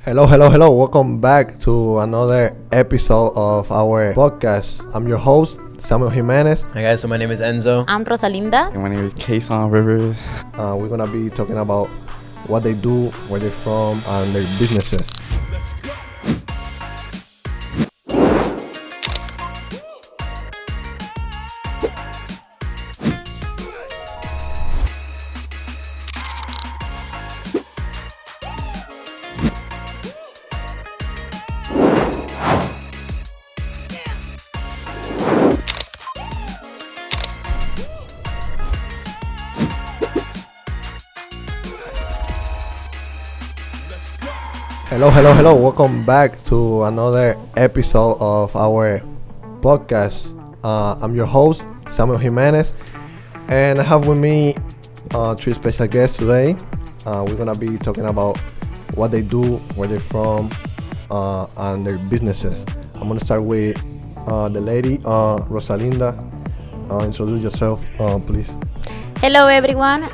Hello, hello, hello. Welcome back to another episode of our podcast. I'm your host, Samuel Jimenez. Hi guys, so my name is Enzo. I'm Rosalinda. And my name is Kaysoun Rivers. We're going to be talking about what they do, where they're from, and their businesses. Hello, hello, hello. Welcome back to another episode of our podcast. I'm your host, Samuel Jimenez, and I have with me three special guests today. We're going to be talking about what they do, where they're from, and their businesses. I'm going to start with the lady, Rosalinda. Introduce yourself, please. Hello, everyone.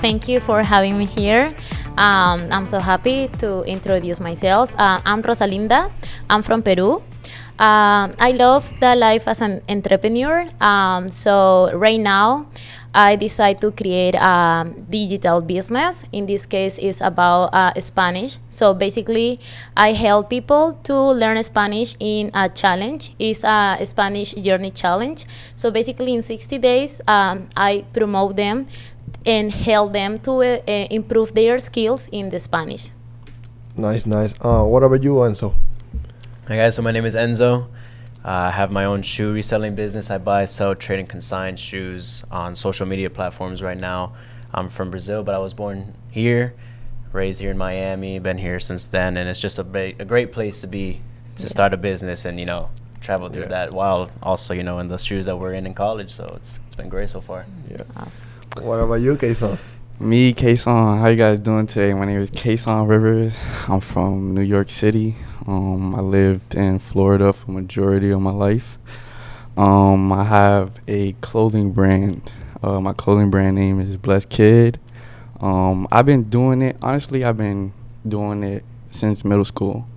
Thank you for having me here. I'm so happy to introduce myself. I'm Rosalinda. I'm from Peru. I love the life as an entrepreneur. So right now, I decide to create a digital business. In this case, it's about Spanish. So basically, I help people to learn Spanish in a challenge. It's a Spanish journey challenge. So basically, in 60 days, I promote them and help them to improve their skills in the Spanish. Nice, nice. What about you, Enzo? Hi guys, so my name is Enzo. I have my own shoe reselling business. I buy, sell, trade, and consign shoes on social media platforms right now. I'm from Brazil, but I was born here, raised here in Miami, been here since then, and it's just a great place to be, to start a business and, travel through that while also, in the shoes that we're in college. So it's been great so far. Yeah. Awesome. What about you, Kaysoun? Me, Kaysoun. How you guys doing today? My name is Kaysoun Rivers. I'm from New York City. I lived in Florida for majority of my life. I have a clothing brand. My clothing brand name is Blessed Kid. I've been doing it. Honestly, I've been doing it since middle school.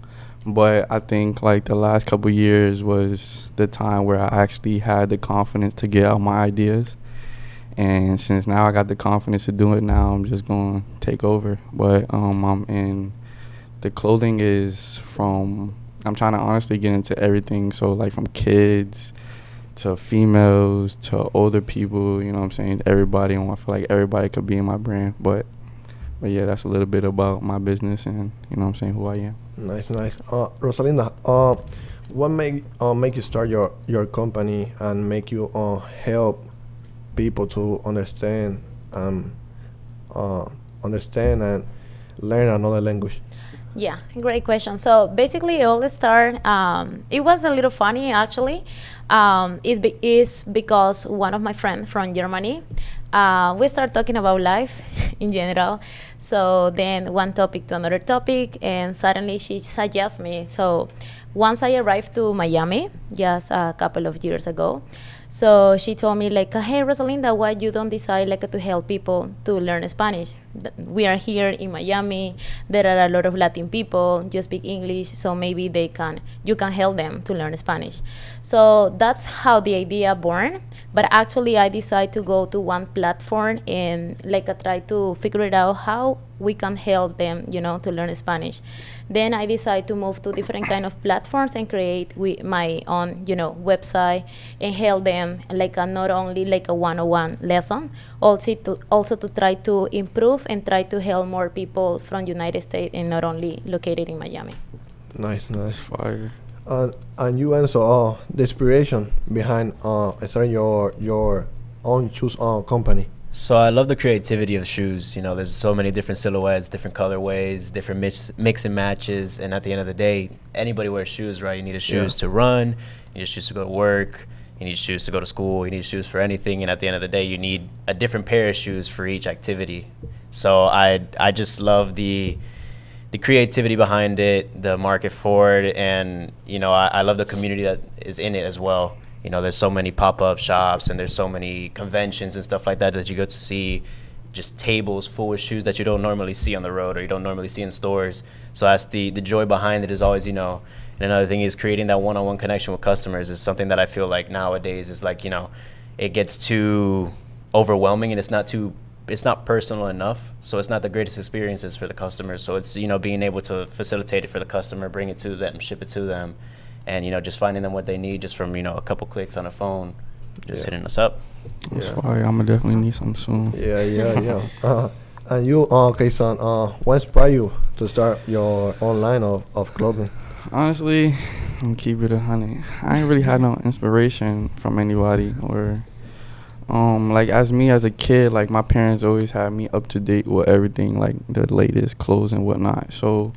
But I think like the last couple years was the time where I actually had the confidence to get out my ideas. And since now I got the confidence to do it now, I'm just going to take over. But I'm in the clothing is from, I'm trying to honestly get into everything. So like from kids to females to older people, you know what I'm saying? Everybody. And I feel like everybody could be in my brand. But yeah, that's a little bit about my business and, you know what I'm saying, who I am. Nice, nice. Rosalinda, what make you start your company and make you help people to understand and learn another language? Yeah, great question. So basically, it all started, it was a little funny actually. It's because one of my friends from Germany, we started talking about life in general. So then one topic to another topic, and suddenly she suggests me. So once I arrived to Miami, just a couple of years ago, so she told me like, hey, Rosalinda, why you don't decide like to help people to learn Spanish? We are here in Miami. There are a lot of Latin people. You speak English, so maybe you can help them to learn Spanish. So that's how the idea born. But actually, I decided to go to one platform and like I try to figure it out how we can help them, to learn Spanish. Then I decided to move to different kind of platforms and create my own, website and help them like not only like a one-on-one lesson, also to try to improve and try to help more people from United States and not only located in Miami. Nice, nice. Fire. And you, Enzo, the inspiration behind starting your own shoes company. So I love the creativity of shoes. There's so many different silhouettes, different colorways, different mix and matches. And at the end of the day, anybody wears shoes, right? You need shoes to run. You need shoes to go to work. You need shoes to go to school. You need shoes for anything. And at the end of the day, you need a different pair of shoes for each activity. So I just love the creativity behind it, the market for it. And, I love the community that is in it as well. There's so many pop-up shops and there's so many conventions and stuff like that you go to see just tables full with shoes that you don't normally see on the road or you don't normally see in stores. So that's the joy behind it is always, and another thing is creating that one-on-one connection with customers is something that I feel like nowadays is like, it gets too overwhelming and it's not personal enough. So it's not the greatest experiences for the customers. So it's, being able to facilitate it for the customer, bring it to them, ship it to them, and, just finding them what they need just from, a couple clicks on a phone, just hitting us up. That's why I'm gonna definitely need some soon. Yeah. And you, Kaysoun, what inspired you to start your own line of clothing? Honestly, I'm keep it 100. I ain't really had no inspiration from anybody or, like as a kid, like my parents always had me up to date with everything, like the latest clothes and whatnot. So,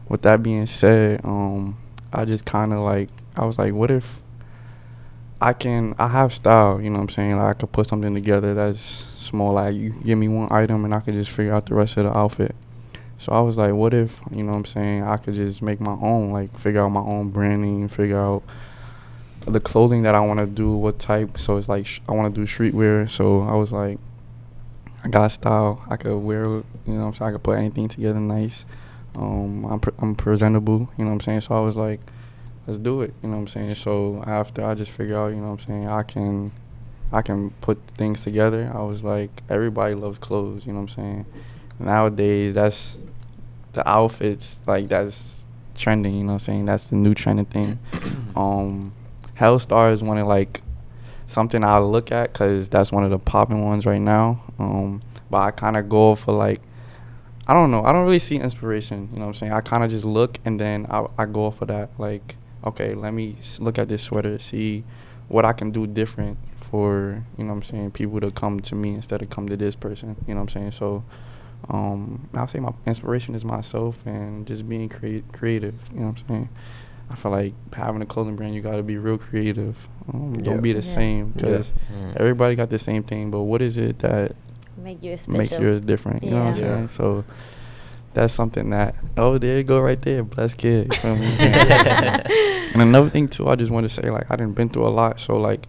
with that being said, I just kind of like I was like, what if I have style, you know what I'm saying? Like I could put something together that's small. Like you give me one item and I could just figure out the rest of the outfit. So I was like, what if, you know what I'm saying, I could just make my own, like figure out my own branding, figure out the clothing that I want to do, what type. So it's like I want to do streetwear. So I was like, I got style. I could wear, you know what I'm saying, I could put anything together nice. I'm presentable, you know what I'm saying? So I was like, let's do it, you know what I'm saying? So after I just figured out, you know what I'm saying, I can put things together. I was like, everybody loves clothes, you know what I'm saying? Nowadays, that's the outfits, like that's trending, you know what I'm saying? That's the new trending thing. Hellstar is one of like something I look at because that's one of the popping ones right now. But I kind of go for like, I don't know. I don't really see inspiration, you know what I'm saying? I kind of just look and then I go for that. Like, okay, let me look at this sweater, see what I can do different for, you know what I'm saying, people to come to me instead of come to this person, you know what I'm saying? So, I'll say my inspiration is myself and just being creative, you know what I'm saying? I feel like having a clothing brand, you got to be real creative. Don't be the same because everybody got the same thing, but what is it that make you special, makes yours different, you know what I'm saying? So that's something that, there you go right there, blessed kid. You feel me? And another thing too, I just want to say, like, I done been through a lot, so like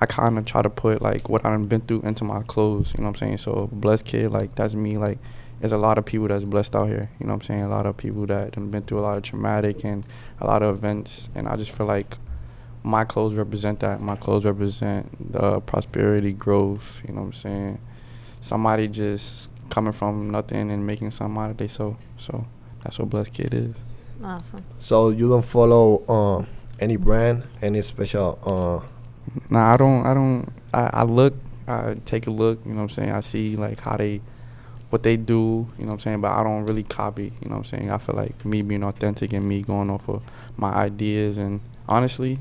I kind of try to put like what I done been through into my clothes, you know what I'm saying? So blessed kid, like that's me. Like there's a lot of people that's blessed out here, you know what I'm saying? A lot of people that done been through a lot of traumatic and a lot of events, and I just feel like my clothes represent that. My clothes represent the prosperity, growth, you know what I'm saying? Somebody just coming from nothing and making something out of they so that's what blessed kid is. Awesome. So you don't follow any brand, any special Nah, I don't. I look, I take a look, you know what I'm saying? I see like what they do, you know what I'm saying? But I don't really copy, you know what I'm saying? I feel like me being authentic and me going off of my ideas, and honestly,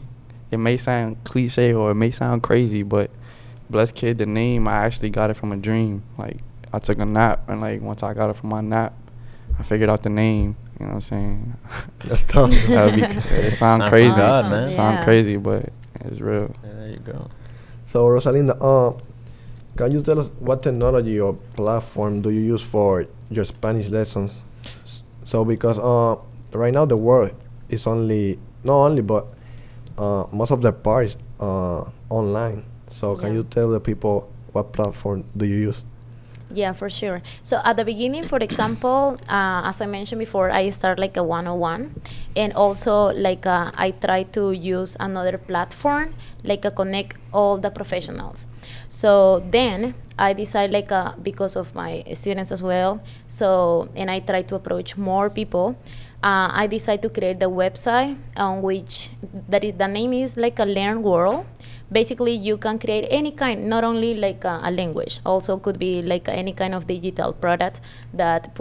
it may sound cliche or it may sound crazy, but blessed kid, the name, I actually got it from a dream. Like I took a nap, and like once I got it from my nap, I figured out the name. You know what I'm saying? That's tough. It sound crazy. God, man. Sound crazy, but it's real. Yeah, there you go. So Rosalinda, can you tell us what technology or platform do you use for your Spanish lessons? So because right now the world is not only but most of the parts online. So can you tell the people what platform do you use? Yeah, for sure. So at the beginning, for example, as I mentioned before, I start like a 101, and also like I try to use another platform, like connect all the professionals. So then I decide like because of my students as well. So and I try to approach more people. I decide to create the website on which the name is like a Learn World. Basically, you can create any kind, not only like a language, also could be like any kind of digital product that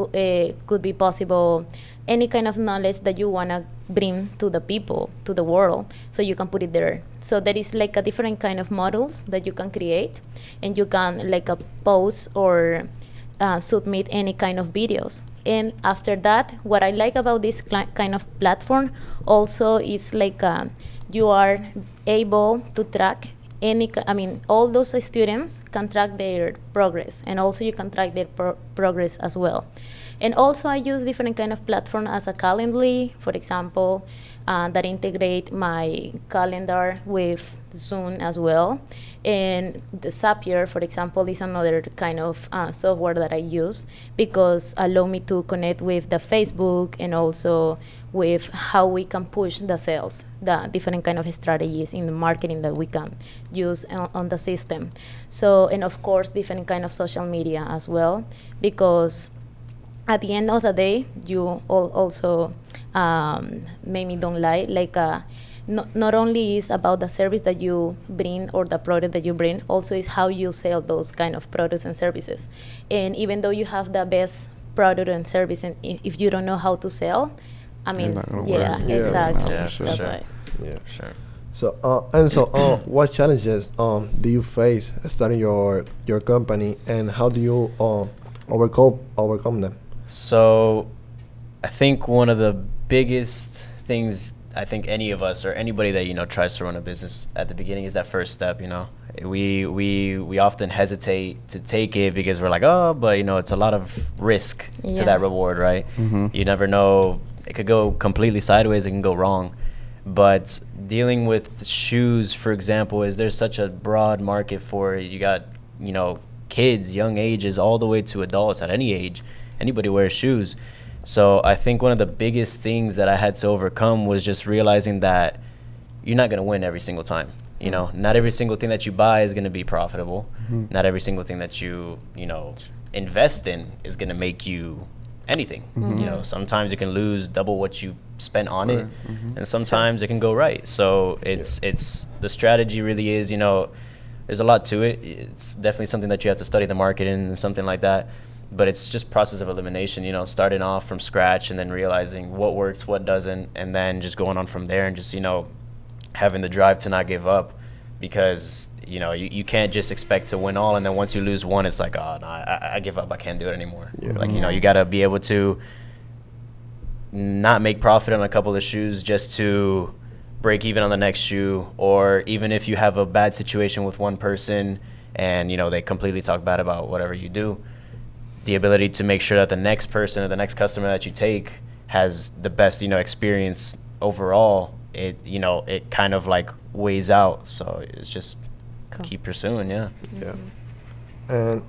could be possible, any kind of knowledge that you want to bring to the people, to the world, so you can put it there. So there is like a different kind of models that you can create, and you can like post or submit any kind of videos. And after that, what I like about this kind of platform also is like you are able to track all those students can track their progress, and also you can track their progress as well. And also I use different kind of platform as a Calendly, for example, that integrate my calendar with Zoom as well. And the Zapier, for example, is another kind of software that I use because allow me to connect with the Facebook and also with how we can push the sales, the different kind of strategies in the marketing that we can use on the system. So, and of course, different kind of social media as well, because at the end of the day, you also made me don't lie, like not only is about the service that you bring or the product that you bring, also is how you sell those kind of products and services. And even though you have the best product and service, and if you don't know how to sell, I mean, yeah, exactly. Yeah, for That's sure. right. Yeah. Sure. So, what challenges do you face starting your company, and how do you overcome them? So, I think one of the biggest things I think any of us or anybody that tries to run a business at the beginning is that first step. We often hesitate to take it because we're like, oh, but it's a lot of risk to that reward, right? Mm-hmm. You never know. It could go completely sideways. It can go wrong. But dealing with shoes, for example, is there's such a broad market for it. You got, kids, young ages, all the way to adults at any age. Anybody wears shoes. So I think one of the biggest things that I had to overcome was just realizing that you're not going to win every single time. Not every single thing that you buy is going to be profitable. Mm-hmm. Not every single thing that you invest in is going to make you anything. Mm-hmm. Sometimes you can lose double what you spent on it, Mm-hmm. and sometimes it can go right. So it's the strategy really is, there's a lot to it. It's definitely something that you have to study the market in and something like that. But it's just process of elimination, starting off from scratch and then realizing what works, what doesn't, and then just going on from there and just, having the drive to not give up, because, you can't just expect to win all. And then once you lose one, it's like, oh, no, I give up. I can't do it anymore. Yeah. Like, you got to be able to not make profit on a couple of shoes just to break even on the next shoe. Or even if you have a bad situation with one person and, they completely talk bad about whatever you do, the ability to make sure that the next person or the next customer that you take has the best, experience overall, it kind of like weighs out. So it's just keep pursuing. Yeah. Yeah. And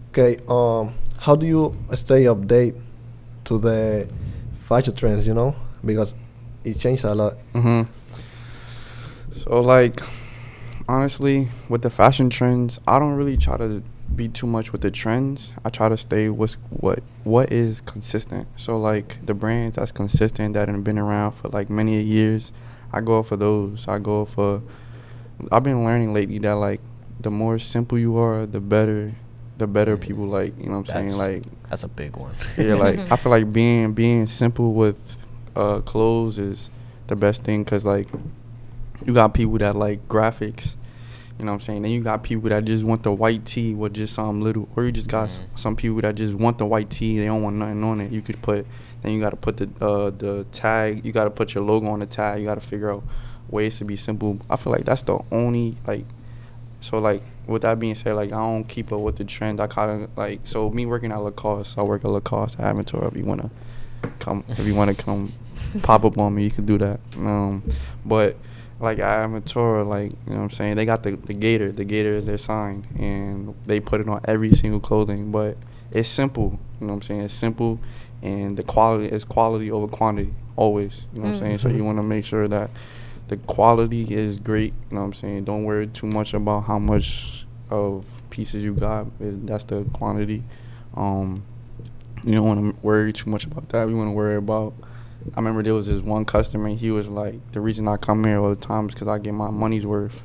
okay, how do you stay update to the fashion trends, because it changed a lot. Mm-hmm. So, like, honestly, with the fashion trends, I don't really try to be too much with the trends. I try to stay with what is consistent. So, like, the brands that's consistent, that have been around for, like, many years, I go for those. I've been learning lately that, like, the more simple you are, the better people like, what I'm saying? Like, that's a big one. Yeah, like, I feel like being simple with clothes is the best thing, because, like, you got people that like graphics, what I'm saying? Then you got people that just want the white tee with just some little, or you just got some people that just want the white tee, they don't want nothing on it. You could then you got to put the tag, you got to put your logo on the tag, you got to figure out ways to be simple. I feel like that's the only, like, so, like, with that being said, like, I don't keep up with the trend. I kind of, like, so me working at Lacoste, I work at Lacoste at Aventura. If you want to come pop up on me, you can do that. But, like, at Aventura, like, what I'm saying, they got the gator. The gator is their sign, and they put it on every single clothing. But it's simple, what I'm saying? It's simple, and the quality is quality over quantity, always, what I'm saying? So you want to make sure that the quality is great, what I'm saying? Don't worry too much about how much of pieces you got. That's the quantity. You don't want to worry too much about that. You want to worry about, I remember there was this one customer, he was like, the reason I come here all the time is because I get my money's worth.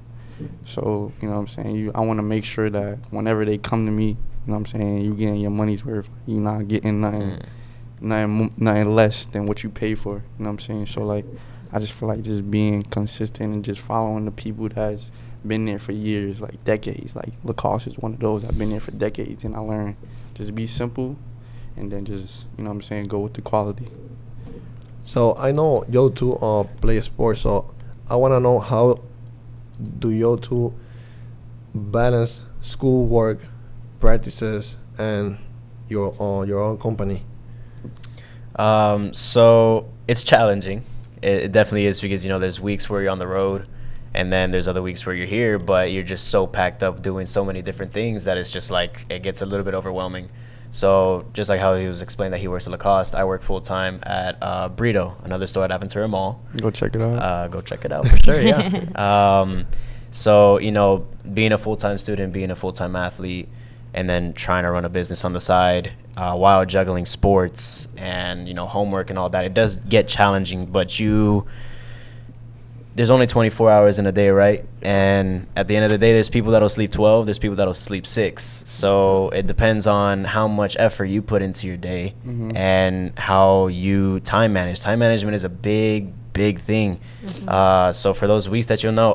So, what I'm saying? I want to make sure that whenever they come to me, what I'm saying, you getting your money's worth. You're not getting nothing less than what you pay for, what I'm saying? So, like, I just feel like just being consistent and just following the people that's been there for years, like decades. Like, Lacoste is one of those. I've been there for decades, and I learned just be simple and then just, what I'm saying, go with the quality. So I know you two play sports, so I want to know, how do you two balance schoolwork, practices, and your own company? So it's challenging. It definitely is, because, there's weeks where you're on the road, and then there's other weeks where you're here, but you're just so packed up doing so many different things that it's just like it gets a little bit overwhelming. So just like how he was explaining that he works at Lacoste, I work full time at Burrito, another store at Aventura Mall. Go check it out. Go check it out for sure. Yeah. So being a full time student, being a full time athlete, and then trying to run a business on the side while juggling sports and homework and all that, it does get challenging. But there's only 24 hours in a day, right? And at the end of the day, there's people that'll sleep 12, there's people that'll sleep 6. So it depends on how much effort you put into your day and how you time manage. Time management is a big thing. So for those weeks that you'll know,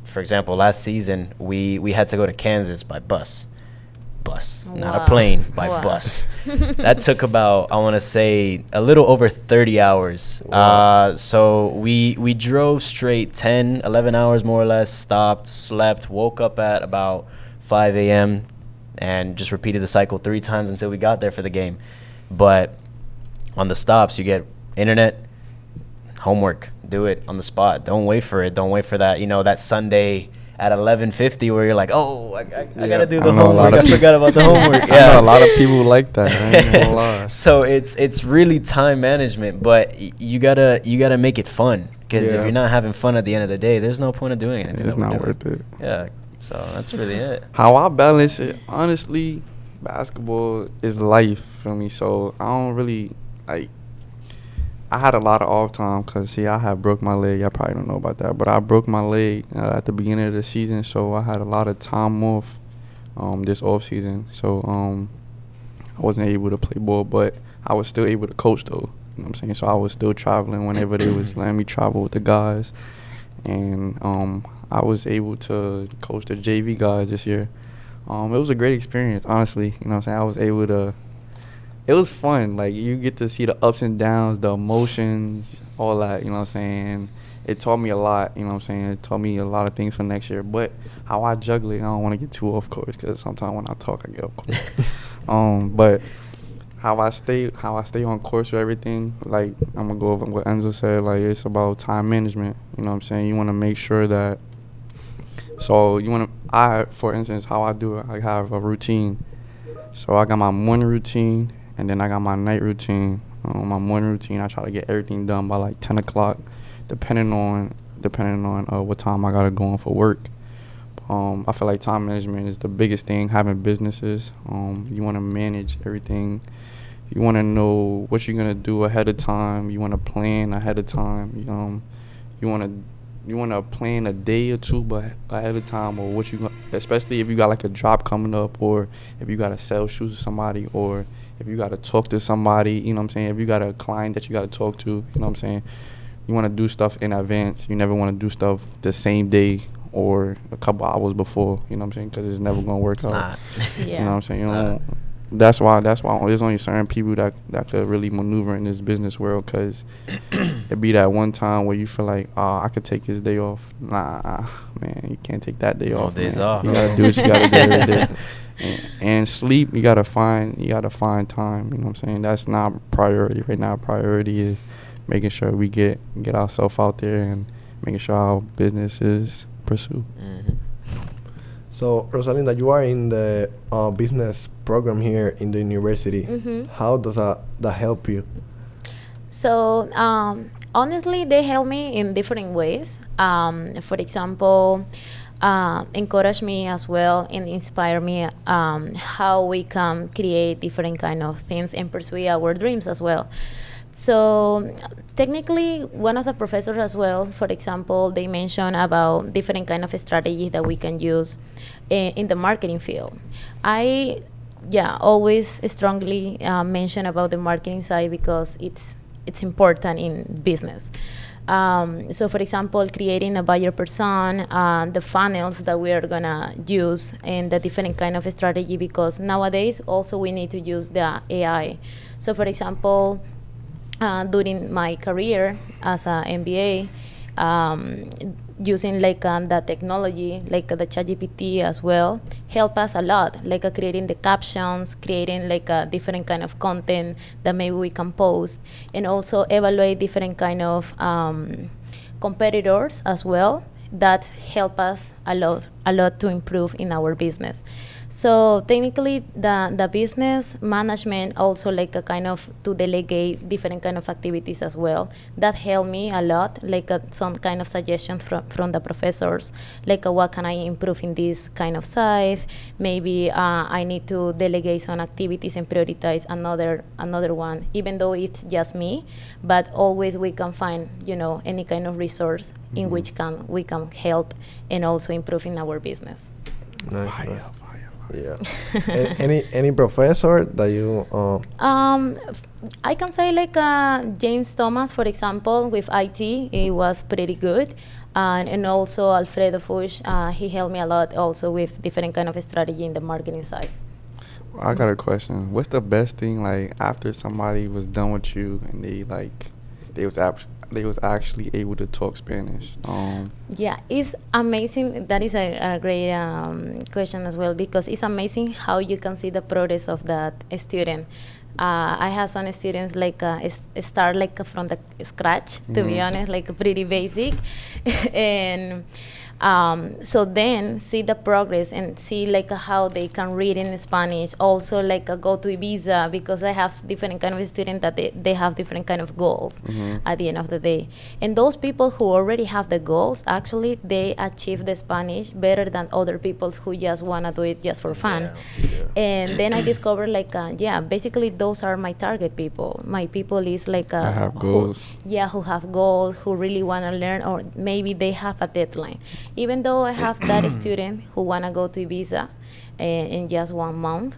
for example, last season, we had to go to Kansas by bus. Not a plane, by bus. That took about, I want to say, a little over 30 hours. So we drove straight 10, 11 hours more or less, stopped, slept, woke up at about 5 a.m. and just repeated the cycle 3 times until we got there for the game. But on the stops, you get internet, homework, do it on the spot. Don't wait for it. Don't wait for that, that Sunday at 11:50 where you're like, I gotta do the homework. I forgot about the homework. Yeah, I know a lot of people like that. I ain't gonna lie. So it's really time management, but you gotta make it fun, because if you're not having fun at the end of the day, there's no point of doing anything. It's not worth it. Yeah. So that's really it. How I balance it, honestly, basketball is life for me. So I don't really I had a lot of off time because, I had broke my leg. I probably don't know about that, but I broke my leg at the beginning of the season, so I had a lot of time off this off season. So I wasn't able to play ball, but I was still able to coach, though. You know what I'm saying? So I was still traveling whenever they was letting me travel with the guys, and I was able to coach the JV guys this year. It was a great experience, honestly. You know what I'm saying? I was able to. It was fun. Like, you get to see the ups and downs, the emotions, all that, you know what I'm saying? It taught me a lot, you know what I'm saying? It taught me a lot of things for next year. But how I juggle it, I don't want to get too off course, because sometimes when I talk, I get off course. But how I stay on course with everything, like, I'm going to go over what Enzo said, like, it's about time management, you know what I'm saying? You want to make sure that, for instance, how I do it, I have a routine. So I got my morning routine, and then I got my night routine. My morning routine, I try to get everything done by like 10 o'clock, depending on what time I gotta go on for work. I feel like time management is the biggest thing. Having businesses, you want to manage everything. You want to know what you're gonna do ahead of time. You want to plan ahead of time. You want to plan a day or two but ahead of time, or especially if you got like a job coming up, or if you got to sell shoes to somebody, or if you got to talk to somebody, you know what I'm saying? If you got a client that you got to talk to, you know what I'm saying? You want to do stuff in advance. You never want to do stuff the same day or a couple hours before, you know what I'm saying? Because it's never going to work out. You know what I'm saying? That's why there's only certain people that could really maneuver in this business world, because it be that one time where you feel like, I could take this day off. Nah, man, you can't take that day off. Days man. off. You gotta do what you gotta do every day. And sleep, you gotta find time. You know what I'm saying? That's not priority right now. Priority is making sure we get ourselves out there and making sure our businesses pursue. Mm-hmm. So, Rosalinda, you are in the business program here in the university. How does that help you? So, honestly, they help me in different ways. For example, encourage me as well and inspire me how we can create different kind of things and pursue our dreams as well. So technically, one of the professors as well, for example, they mentioned about different kind of strategies that we can use in the marketing field. I always strongly mention about the marketing side because it's important in business. So for example, creating a buyer persona, the funnels that we are gonna use, and the different kind of strategy, because nowadays also we need to use the AI. So for example, during my career as an MBA, using like the technology, like the ChatGPT as well, help us a lot, like creating the captions, creating like a different kind of content that maybe we can post, and also evaluate different kind of competitors as well that help us a lot to improve in our business. So technically, the business management also like a kind of to delegate different kind of activities as well. That helped me a lot, like some kind of suggestions from the professors, like what can I improve in this kind of side. Maybe I need to delegate some activities and prioritize another one, even though it's just me. But always we can find, any kind of resource in which we can help and also improve in our business. Nice. Yeah. any professor that you I can say like James Thomas, for example, with IT, it was pretty good, and also Alfredo Fuchs, he helped me a lot also with different kind of strategy in the marketing side. I got a question. What's the best thing, like, after somebody was done with you and they was actually able to talk Spanish? Yeah, it's amazing. That is a great question as well, because it's amazing how you can see the progress of that student. I have some students like start like from the scratch, to be honest, like pretty basic, and so then see the progress and see like how they can read in Spanish. Also like go to Ibiza, because I have different kind of students that they have different kind of goals at the end of the day. And those people who already have the goals, actually they achieve the Spanish better than other people who just want to do it just for fun. Yeah. And then I discovered like, basically those are my target people. My people is like I have goals. Who have goals, who really want to learn, or maybe they have a deadline. Even though I have that student who want to go to Ibiza in just 1 month,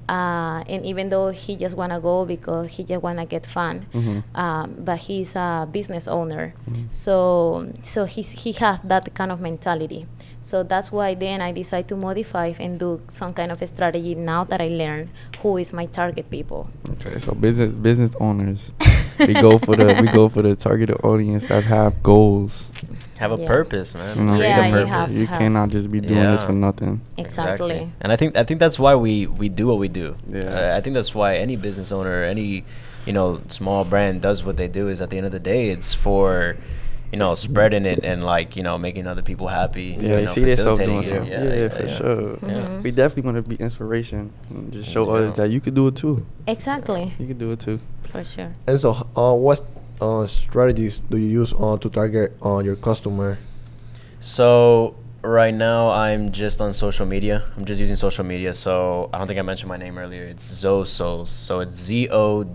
and even though he just want to go because he just want to get fun, but he's a business owner, so he has that kind of mentality. So that's why then I decide to modify and do some kind of a strategy now that I learned who is my target people. Okay, so business owners, we go for the targeted audience that have goals. Have a purpose, man. Create a purpose. You cannot just be doing this for nothing. Exactly. And I think that's why we do what we do. Yeah. I think that's why any business owner, any small brand does what they do. Is at the end of the day, it's for spreading it and like making other people happy. Yeah, you see yourself doing something. Yeah, for yeah. sure. Mm-hmm. We definitely want to be inspiration and just show others that you could do it too. Exactly. You could do it too. For sure. And so what strategies do you use to target your customer? So right now I'm just on social media. I'm just using social media. So I don't think I mentioned my name earlier. It's Zosolz. So it's ZO.SOLZZ.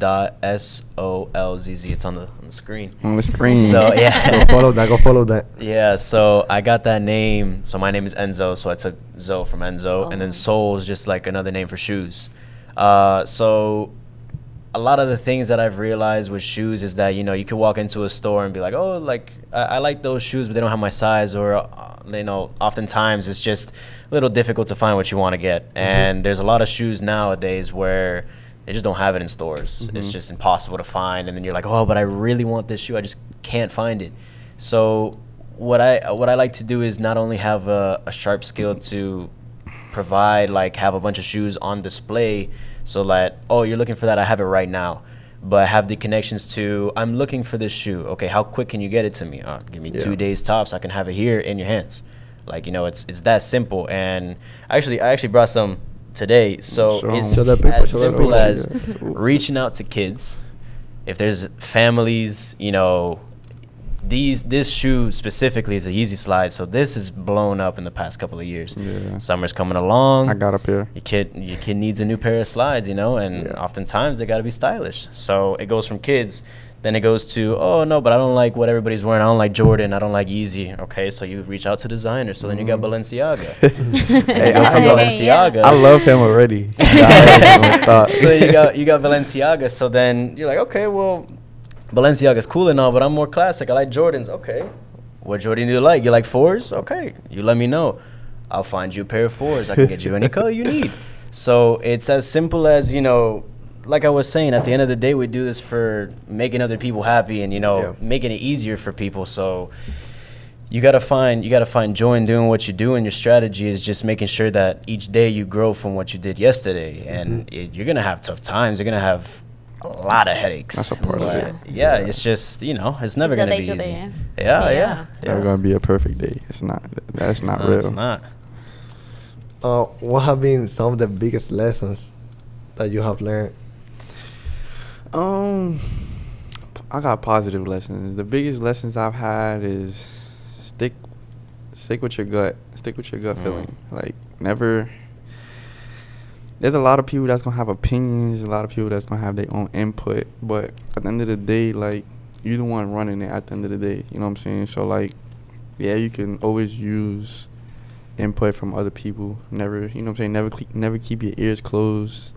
It's on the screen. On the screen. So yeah. Go follow that. Yeah, so I got that name. So my name is Enzo, so I took Zo from Enzo, and then Soul is just like another name for shoes. So a lot of the things that I've realized with shoes is that you could walk into a store and be like, oh, like I like those shoes, but they don't have my size, or oftentimes it's just a little difficult to find what you want to get. And there's a lot of shoes nowadays where they just don't have it in stores. It's just impossible to find, and then you're like, oh, but I really want this shoe, I just can't find it. So what I like to do is not only have a sharp skill to provide, like have a bunch of shoes on display, so that, oh, you're looking for that, I have it right now. But have the connections to, I'm looking for this shoe. Okay, how quick can you get it to me? Give me 2 days tops. I can have it here in your hands. Like, it's that simple. And I actually brought some today. So it's as simple as reaching out to kids. If there's families, this shoe specifically is a Yeezy slide, so this is blown up in the past couple of years. Yeah. Summer's coming along. I got a pair. Your kid needs a new pair of slides, and oftentimes they got to be stylish. So it goes from kids, then it goes to, oh no, but I don't like what everybody's wearing. I don't like Jordan. I don't like Yeezy. Okay, so you reach out to designers. So then you got Balenciaga. Hey, Balenciaga. I love him already. So you got Balenciaga. So then you're like, okay, well, Balenciaga's cool and all, but I'm more classic. I like Jordans. Okay. What Jordan do you like? You like 4s? Okay. You let me know. I'll find you a pair of 4s. I can get you any color you need. So it's as simple as, like I was saying, at the end of the day, we do this for making other people happy and, making it easier for people. So, you gotta find joy in doing what you do, and your strategy is just making sure that each day you grow from what you did yesterday. And you're gonna have tough times. You're gonna have a lot of headaches. That's a part of it. Yeah, it's just, it's never gonna be easy. Yeah. Never gonna be a perfect day. It's not. That's not real. It's not. What have been some of the biggest lessons that you have learned? I got positive lessons. The biggest lessons I've had is stick with your gut. Stick with your gut feeling. Like, never. There's a lot of people that's gonna have opinions. A lot of people that's gonna have their own input. But at the end of the day, like, you're the one running it. At the end of the day, you know what I'm saying. So, like, yeah, you can always use input from other people. Never, you know what I'm saying. Never keep your ears closed.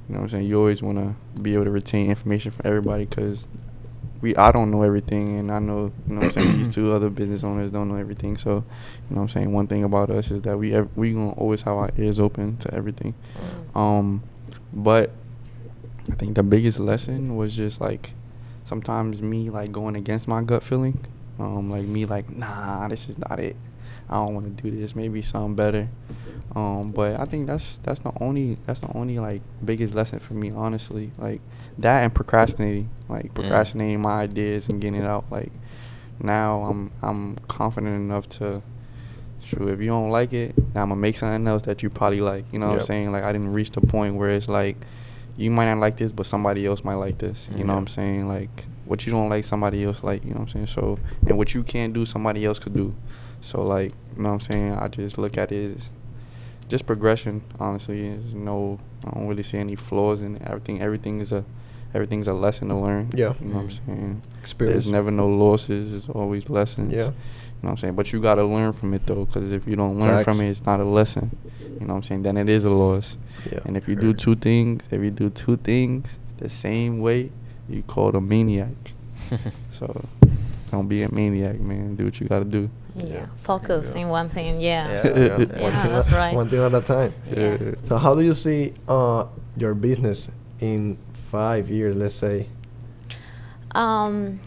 You know what I'm saying. You always wanna be able to retain information from everybody, because I don't know everything, and I know, you know what I'm saying, these two other business owners don't know everything. So, you know what I'm saying, one thing about us is that we gonna always have our ears open to everything. But I think the biggest lesson was just, like, sometimes me, like, going against my gut feeling. Like, me, like, nah, this is not it. I don't want to do this. Maybe something better. But I think that's the only like biggest lesson for me, honestly. Like, that and procrastinating, procrastinating my ideas and getting it out. Like, now I'm confident enough to, true, if you don't like it, now I'm gonna make something else that you probably like. You know what I'm saying? Like, I didn't reach the point where it's like, you might not like this, but somebody else might like this. You know what I'm saying? Like, what you don't like, somebody else like. You know what I'm saying? So, and what you can't do, somebody else could do. So, like, you know what I'm saying? I just look at it as just progression, honestly. I don't really see any flaws in it. Everything's a lesson to learn. Yeah. You know what I'm saying? Experience. There's never no losses. There's always lessons. Yeah. You know what I'm saying? But you got to learn from it, though, because if you don't learn from it, it's not a lesson. You know what I'm saying? Then it is a loss. Yeah. And if you do two things the same way, you called a maniac. So, don't be a maniac, man. Do what you got to do. Yeah, focus in one thing. Yeah, that's right. One thing at a time. Yeah. So how do you see your business in 5 years, let's say? To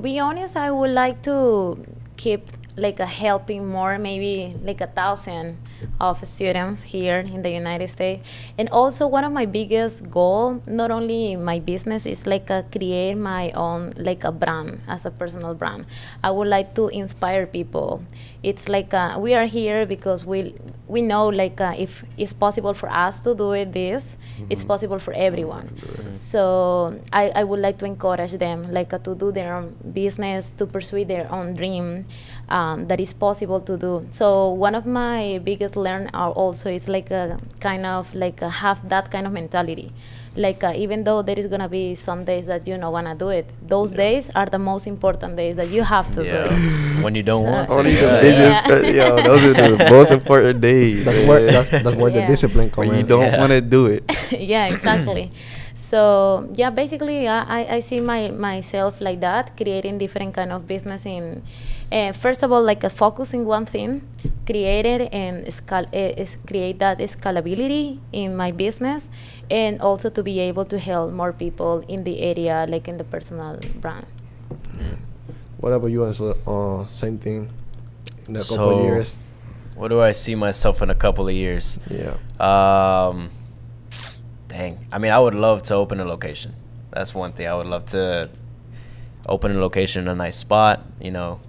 be honest, I would like to keep helping more, maybe 1,000 of students here in the United States. And also, one of my biggest goal, not only my business, is create my own a brand, as a personal brand. I would like to inspire people. It's we are here because we know if it's possible for us to do this, it's possible for everyone. So I would like to encourage them to do their own business, to pursue their own dream. That is possible to do. So one of my biggest learn also is have that kind of mentality. Even though there is gonna be some days that you don't wanna do it, those days are the most important days that you have to do it. When you don't want to. Those are the most important days. That's where the discipline comes in. When you don't want to do it. Yeah, exactly. So basically, I see myself like that, creating different kind of business in. First of all, a focus in one thing, create it and create that scalability in my business, and also to be able to help more people in the area, in the personal brand. What about you, Enzo? Same thing in a couple of years? What do I see myself in a couple of years? Yeah. Dang. I mean, I would love to open a location. That's one thing. I would love to open a location in a nice spot,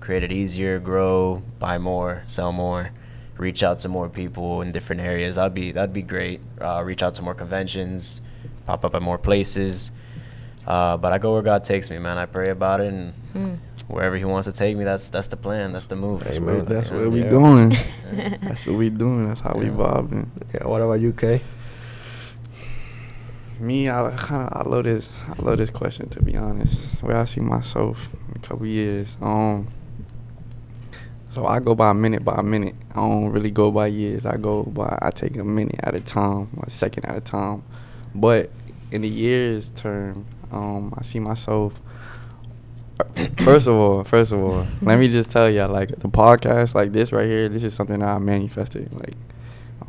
create it easier, grow, buy more, sell more, reach out to more people in different areas. That'd be great. Reach out to more conventions, pop up at more places. But I go where God takes me, man. I pray about it, and wherever He wants to take me, that's the plan. That's the move. Amen. That's where we going. That's what we doing. That's how we vibing. Yeah. What about you, Kay? Me, I love this question, to be honest. Where I see myself in a couple years. So I go by minute. I don't really go by years. I take a minute at a time, a second at a time. But in the years term, I see myself. First of all, let me just tell y'all, the podcast, this right here, this is something that I manifested.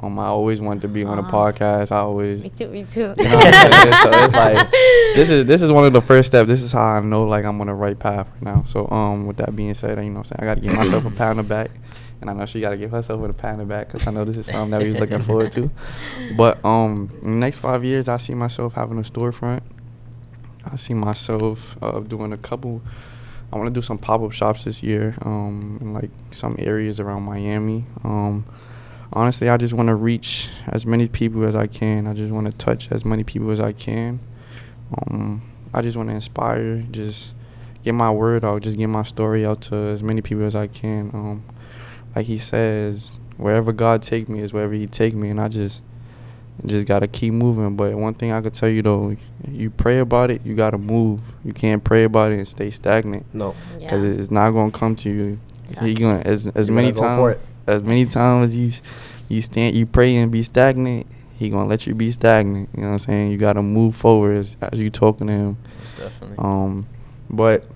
I always wanted to be on a podcast. I always. Me too. You know what I'm saying? So it's like this is one of the first steps. This is how I know like I'm on the right path right now. So with that being said, you know what I'm saying, I got to give myself a pat on the back, and I know she got to give herself a pat on the back because I know this is something that we're looking forward to. But in the next 5 years, I see myself having a storefront. I see myself doing a couple. I want to do some pop-up shops this year in like some areas around Miami. Honestly, I just want to reach as many people as I can. I just want to touch as many people as I can. I just want to inspire, just get my word out, just get my story out to as many people as I can. Like he says, wherever God take me is wherever he take me, and I just got to keep moving. But one thing I could tell you, though, you pray about it, you got to move. You can't pray about it and stay stagnant. No. Because it's not going to come to you. Exactly. You're gonna, as many times you pray and be stagnant, he going to let you be stagnant. You know what I'm saying? You got to move forward as you talking to him. Most definitely. But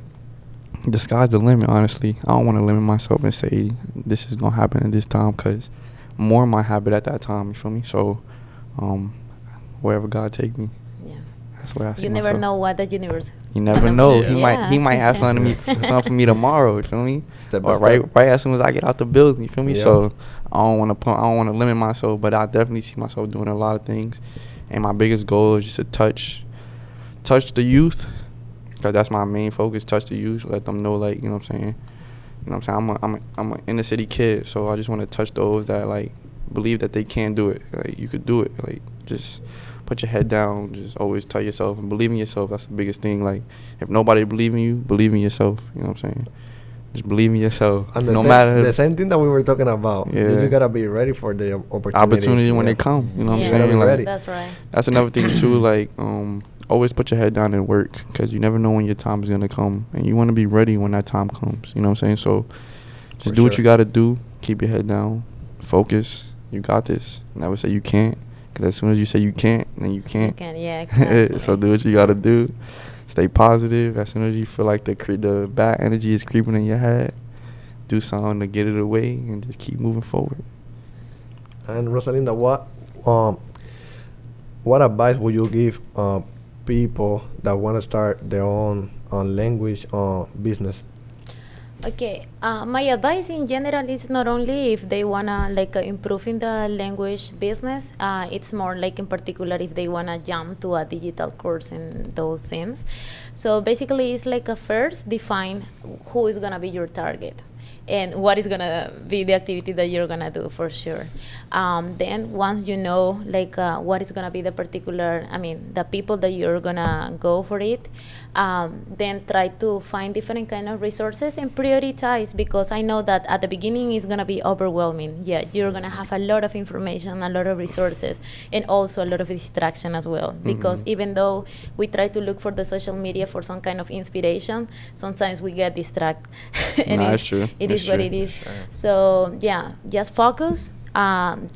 the sky's the limit, honestly. I don't want to limit myself and say this is going to happen at this time because more might happen at that time. You feel me? So, wherever God take me, that's where I see myself. You never know what the universe. You never know. Yeah. He might have something for me tomorrow. You feel me? Step by Or step. right as soon as I get out the building. You feel me? Yeah. So I don't want to limit myself, but I definitely see myself doing a lot of things. And my biggest goal is just to touch the youth, because that's my main focus. Touch the youth, let them know, like, you know what I'm saying. You know what I'm saying? I'm an inner city kid, so I just want to touch those that like believe that they can do it. Like, you could do it. Like, just put your head down. Just always tell yourself and believe in yourself. That's the biggest thing. Like, if nobody believe in you, believe in yourself. You know what I'm saying? Just believe in yourself. And No matter the same thing that we were talking about. Yeah. You gotta be ready for the opportunity. when they come. You know what I'm Yeah. saying? Be Like, ready. That's right. that's another thing too. Like, always put your head down and work, because you never know when your time is gonna come, and you want to be ready when that time comes. You know what I'm saying? So just For do what sure. you gotta do. Keep your head down. Focus. You got this. Never say you can't, because as soon as you say you can't, then you You can't. can, yeah, exactly. So do what you gotta do. Stay positive. As soon as you feel like the bad energy is creeping in your head, do something to get it away and just keep moving forward. And Rosalinda, what advice would you give people that want to start their own language business? Okay, my advice in general is not only if they wanna improve in the language business. It's more like in particular if they wanna jump to a digital course and those things. So basically, it's like first define who is gonna be your target and what is gonna be the activity that you're gonna do for sure. Then once you know what is gonna be the the people that you're gonna go for it, then try to find different kind of resources and prioritize, because I know that at the beginning it's gonna be overwhelming. Yeah, you're gonna have a lot of information, a lot of resources, and also a lot of distraction as well. Because even though we try to look for the social media for some kind of inspiration, sometimes we get distracted. And That's true. It That's is what true. it is. Sure. So yeah, just focus.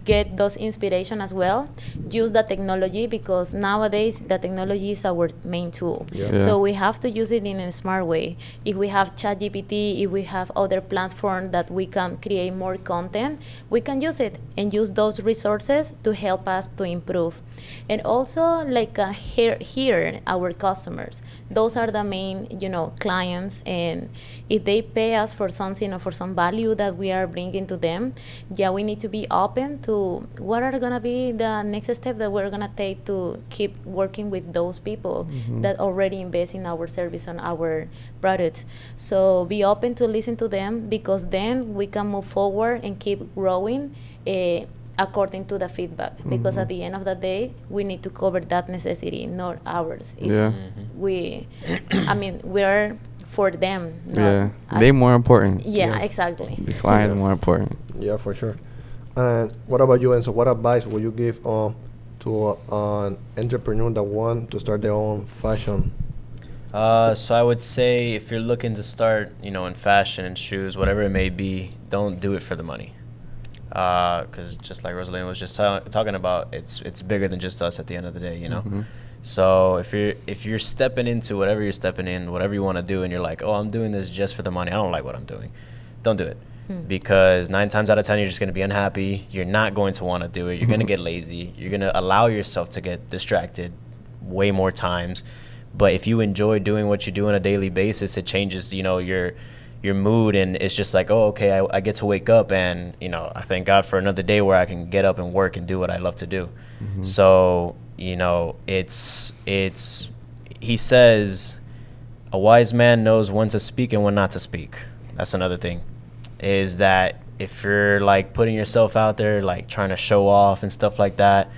Get those inspiration as well. Use the technology, because nowadays the technology is our main tool. Yeah. So we have to use it in a smart way. If we have ChatGPT, if we have other platforms that we can create more content, we can use it and use those resources to help us to improve. And also hear our customers. Those are the main clients, and if they pay us for something or for some value that we are bringing to them, yeah, we need to be open to what are going to be the next step that we're going to take to keep working with those people that already invest in our service and our products. So be open to listen to them, because then we can move forward and keep growing according to the feedback. Because at the end of the day, we need to cover that necessity, not ours. Yeah. We're for them. Yeah. They more important. Yeah, Yeah. exactly. The client is Yeah. more important. Yeah, for sure. And what about you, Enzo? What advice would you give to an entrepreneur that want to start their own fashion? So I would say if you're looking to start, in fashion and shoes, whatever it may be, don't do it for the money. Because just like Rosalinda was just talking about, it's bigger than just us at the end of the day, So if you're stepping into whatever you're stepping in, whatever you want to do, and you're like, oh, I'm doing this just for the money, I don't like what I'm doing, don't do it. because 9 times out of 10 you're just going to be unhappy. You're not going to want to do it. You're going to get lazy. You're going to allow yourself to get distracted way more times. But if you enjoy doing what you do on a daily basis, it changes, you know, your mood, and it's just like, oh, okay, I get to wake up, and, you know, I thank God for another day where I can get up and work and do what I love to do. So, you know, it's he says a wise man knows when to speak and when not to speak. That's another thing, is that if you're like putting yourself out there, like trying to show off and stuff like that,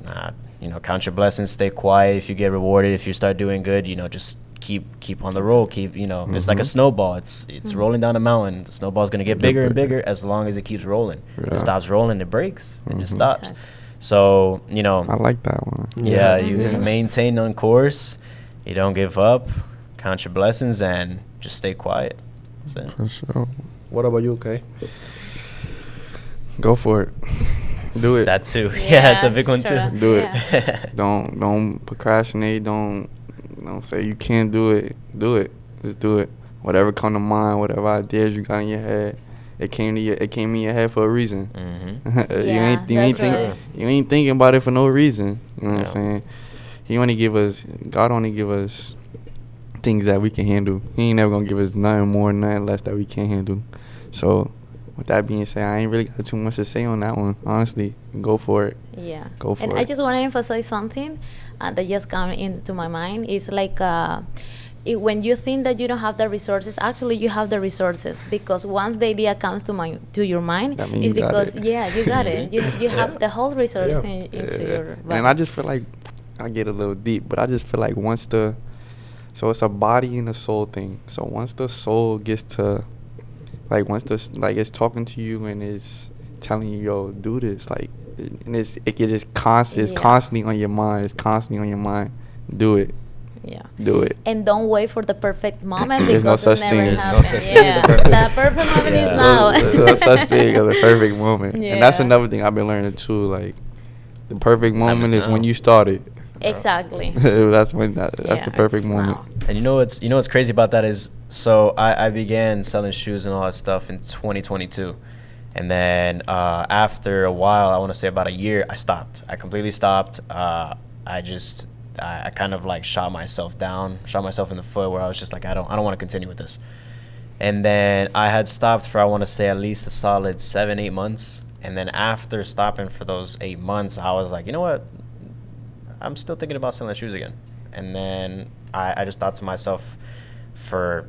nah, you know, count your blessings, stay quiet. If you get rewarded, if you start doing good, you know, just keep on the roll. You know, it's like a snowball. It's rolling down a mountain. The snowball's gonna get bigger and bigger as long as it keeps rolling. If it stops rolling, it breaks. It just stops. Exactly. So, you know, I like that one. Yeah, you maintain on course. You don't give up. Count your blessings and just stay quiet. That's it. For sure. What about you, Kay? Go for it. Do it. That too. Yeah, that's a big one sure. too. Do Yeah. it. Don't procrastinate. Don't say you can't do it. Do it. Just do it. Whatever come to mind, whatever ideas you got in your head, it came in your head for a reason. You ain't thinking about it for no reason. You know what I'm saying? God only give us things that we can handle. He ain't never gonna give us nothing more, nothing less that we can't handle. So, with that being said, I ain't really got too much to say on that one. Honestly, go for it. Yeah. Go for and it. I just want to emphasize something that just came into my mind. It's like when you think that you don't have the resources, actually you have the resources, because once the idea comes to your mind, That means it's you got because it. you got it. You have the whole resource into your body. And I just feel like, I get a little deep, but I just feel like so it's a body and a soul thing. So once the soul gets to, it's talking to you and it's telling you, yo, do this, and it's constantly on your mind. It's constantly on your mind. Do it. Yeah. Do it. And don't wait for the perfect moment, There's because no it such never thing. There's happens. no such thing as a perfect The perfect moment is Yeah. now. There's no such thing as a perfect moment. And that's Yeah. another thing I've been learning too. Like, the perfect Time moment is is when now. you started. Exactly. That's the perfect it's moment. now. And you know what's crazy about that is, so I began selling shoes and all that stuff in 2022, and then after a while, I want to say about a year, I stopped. I completely stopped. I kind of like shot myself in the foot, where I was just like, I don't want to continue with this. And then I had stopped for, I want to say, at least a solid 7-8 months. And then after stopping for those 8 months, I was like, you know what? I'm still thinking about selling shoes again. And then I just thought to myself for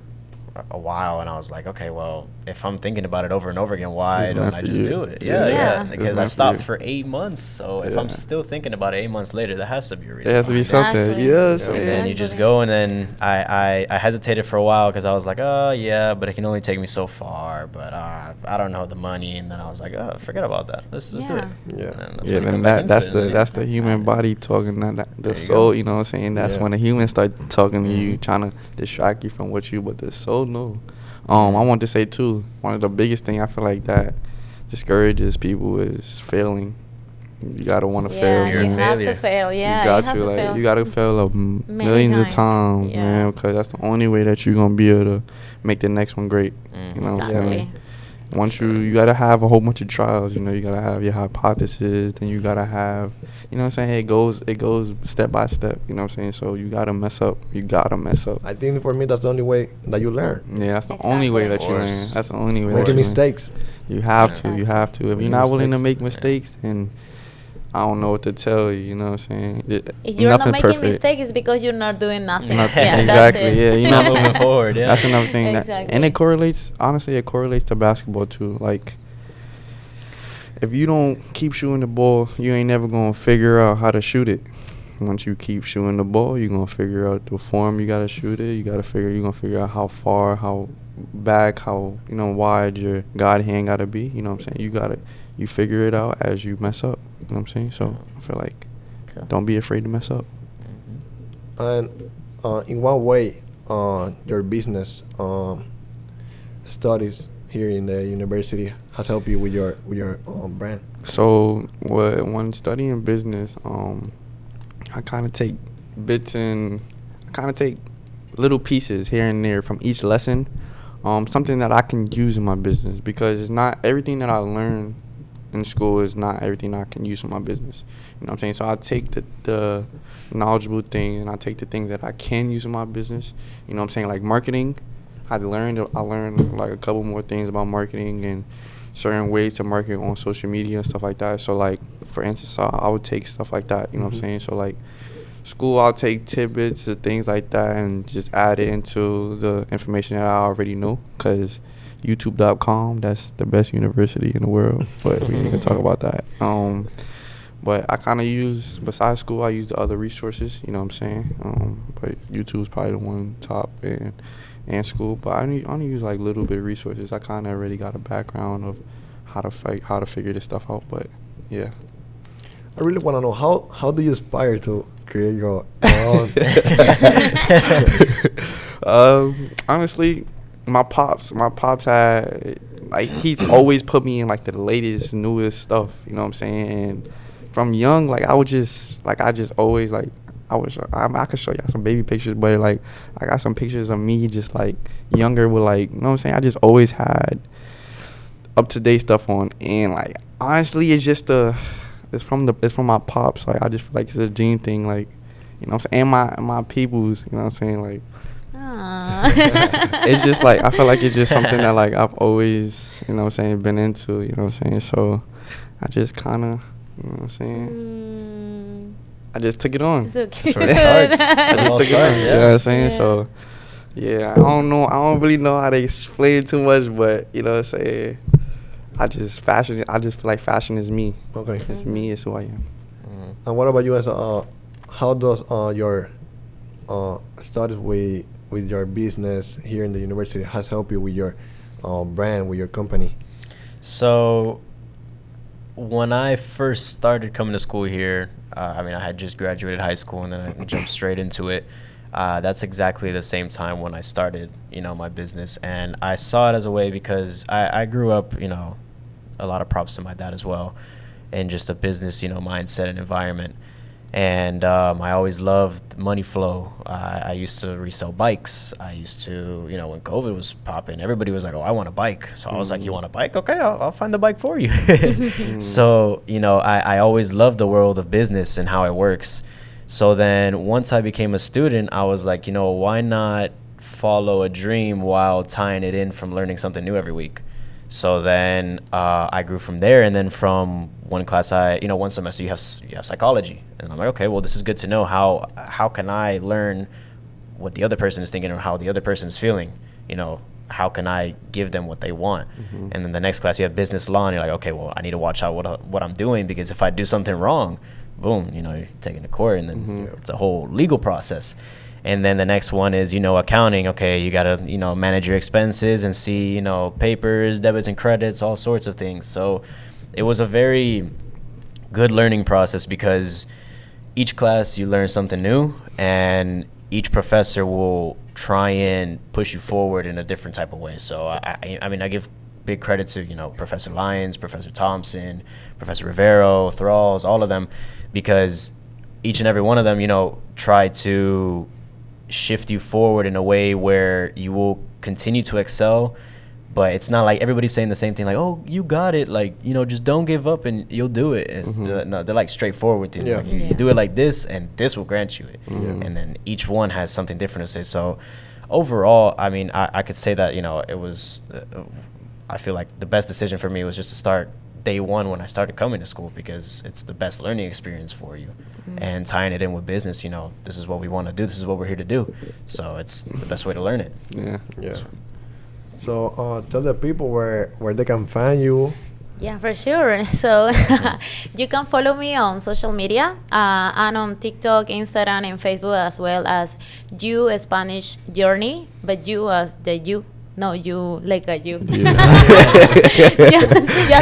a while, and I was like, okay, well, if I'm thinking about it over and over again, why It's don't meant I for just you. do it? Yeah. Yeah. It's Because I meant for stopped you. for 8 months. So if I'm still thinking about it 8 months later, there has to be a reason. There has to be behind it. something. Exactly. Yes. And then you just go, and then I hesitated for a while because I was like, oh, yeah, but it can only take me so far. But I don't know the money. And then I was like, oh, forget about that. Let's do it. Yeah. Yeah. And that's Yeah, when you then come back into that's it, the and then- that's the human body talking. The There you soul, go. you know what I'm saying? That's Yeah. when the humans start talking to you, Mhm. trying to distract you from what you. But the soul, no. I want to say too, one of the biggest thing I feel like that discourages people is failing. You gotta want to fail. You're a you man. have failure. to fail. Yeah, you got have to to fail. you gotta fail millions of times. times, Yeah. man, because that's the only way that you're gonna be able to make the next one great. You know what I'm Exactly. saying? Once you gotta have a whole bunch of trials, you gotta have your hypothesis, then you gotta have, you know what I'm saying, it goes step by step, you know what I'm saying? So you gotta mess up. I think for me that's the only way that you learn. Yeah, that's the only way Exactly. that you Of learn. course. That's the only way that Making you learn. mistakes. You have Exactly. to. You have to. If Making you're not willing to mistakes. make mistakes, then I don't know what to tell you. You know what I'm saying? If you're Nothing not making perfect. mistakes, it's because you're not doing nothing. Nothing. Yeah, Exactly. That's it. Yeah, you know Not what I'm moving saying? forward, yeah. That's another thing. Exactly. And it correlates. Honestly, it correlates to basketball too. Like, if you don't keep shooting the ball, you ain't never gonna figure out how to shoot it. Once you keep shooting the ball, you're gonna figure out the form you gotta shoot it. You're gonna figure out how far, how back, how wide your guide hand gotta be. You know what I'm saying? You figure it out as you mess up. You know what I'm saying? So I feel like Cool. don't be afraid to mess up. And in what way your business studies here in the university has helped you with your brand? So when studying business, I kind of take little pieces here and there from each lesson, something that I can use in my business, because it's not everything that I learn in school is not everything I can use in my business. You know what I'm saying? So I take the knowledgeable thing, and I take the things that I can use in my business. You know what I'm saying? Like marketing, I learned like a couple more things about marketing and certain ways to market on social media and stuff like that. So like, for instance, I would take stuff like that. You know what I'm saying? So like, school, I'll take tidbits of things like that and just add it into the information that I already know, because youtube.com, that's the best university in the world, but we ain't gonna talk about that. But I kind of use, besides school, I use the other resources, you know what I'm saying? But YouTube's probably the one top, and school, but I only use like little bit of resources. I kind of already got a background of how to figure this stuff out, but yeah. I really want to know, how do you aspire to create your own? Honestly, my pops had, like, he's always put me in like the latest, newest stuff, you know what I'm saying? And from young, like, I just always, like, I could show y'all some baby pictures, but like, I got some pictures of me just like younger with, like, you know what I'm saying? I just always had up to date stuff on, and like, honestly, it's just it's from my pops. Like, I just feel like it's a gene thing, like, you know what I'm saying? And my peoples, you know what I'm saying? Like, it's just like, I feel like it's just something that like I've always, you know what I'm saying, been into, you know what I'm saying? So I just kind of, you know what I'm saying? I just took it on. So cute. That's where it starts. I just took it on. Yeah. You know what I'm saying? Yeah. So yeah, I don't really know how to explain too much, but you know what I'm saying? I just feel like fashion is me. Okay. It's me, it's who I am. And what about you, as how does your studies with your business here in the university has helped you with your brand, with your company? So when I first started coming to school here, I had just graduated high school, and then I jumped straight into it. That's exactly the same time when I started, my business. And I saw it as a way, because I grew up, a lot of props to my dad as well, in just a business, mindset and environment. And I always loved money flow. I used to resell bikes. I used to, when COVID was popping, everybody was like, oh, I want a bike. So I was like, you want a bike? Okay, I'll find the bike for you. So, I always loved the world of business and how it works. So then once I became a student, I was like, why not follow a dream while tying it in from learning something new every week? So then I grew from there. And then from one class, one semester you have psychology. And I'm like, okay, well, this is good to know. How can I learn what the other person is thinking or how the other person is feeling? How can I give them what they want? Mm-hmm. And then the next class you have business law, and you're like, okay, well, I need to watch out what I'm doing, because if I do something wrong, boom, you're taken to court, and then it's a whole legal process. And then the next one is, accounting. Okay, you got to, manage your expenses and see, papers, debits and credits, all sorts of things. So it was a very good learning process, because each class you learn something new, and each professor will try and push you forward in a different type of way. So I give big credit to, Professor Lyons, Professor Thompson, Professor Rivero, Thralls, all of them, because each and every one of them, try to shift you forward in a way where you will continue to excel. But it's not like everybody's saying the same thing, like, oh, you got it, like, just don't give up and you'll do it. No, they're like straightforward with you. Yeah. Like, you do it like this, and this will grant you it. And then each one has something different to say. So overall, I could say that, it was, I feel like the best decision for me was just to start day one when I started coming to school, because it's the best learning experience for you. And tying it in with business, this is what we want to do, this is what we're here to do. So it's the best way to learn it. Yeah. So tell the people where they can find you. Yeah, for sure. So you can follow me on social media, and on TikTok, Instagram, and Facebook, as well as You Spanish Journey, but you as the you. No, you like a you. Just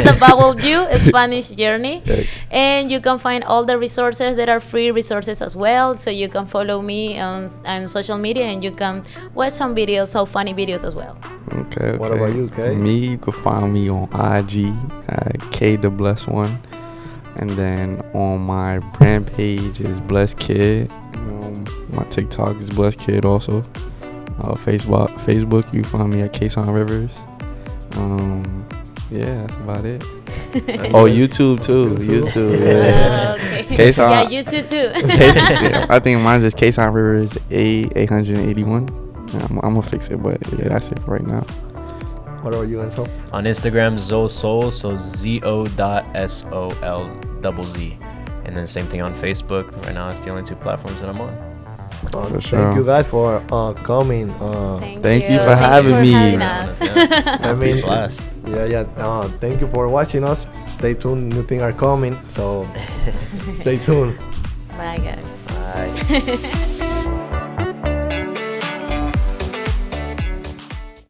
a vowel you, Spanish Journey. And you can find all the resources. There are free resources as well. So you can follow me on social media, and you can watch some videos, some funny videos as well. Okay. What about you, Kay? So me, you can find me on IG, K the Blessed One. And then on my brand page is Blessed Kid. My TikTok is Blessed Kid also. Facebook, you find me at Kaysoun Rivers. Yeah, that's about it. YouTube too. YouTube, yeah. Okay. Kaysoun. Yeah, you too. Yeah, I think mine's just Kaysoun Rivers A881. Yeah, I'm gonna fix it, but yeah, that's it right now. What are you, Enzo? On Instagram, ZoSol, so ZO.SOLZZ. And then same thing on Facebook. Right now, it's the only 2 platforms that I'm on. For sure. Thank you guys for coming. Thank you for having me. having us. I mean, blast. yeah. Thank you for watching us. Stay tuned. New things are coming. So stay tuned. Bye, guys. Bye.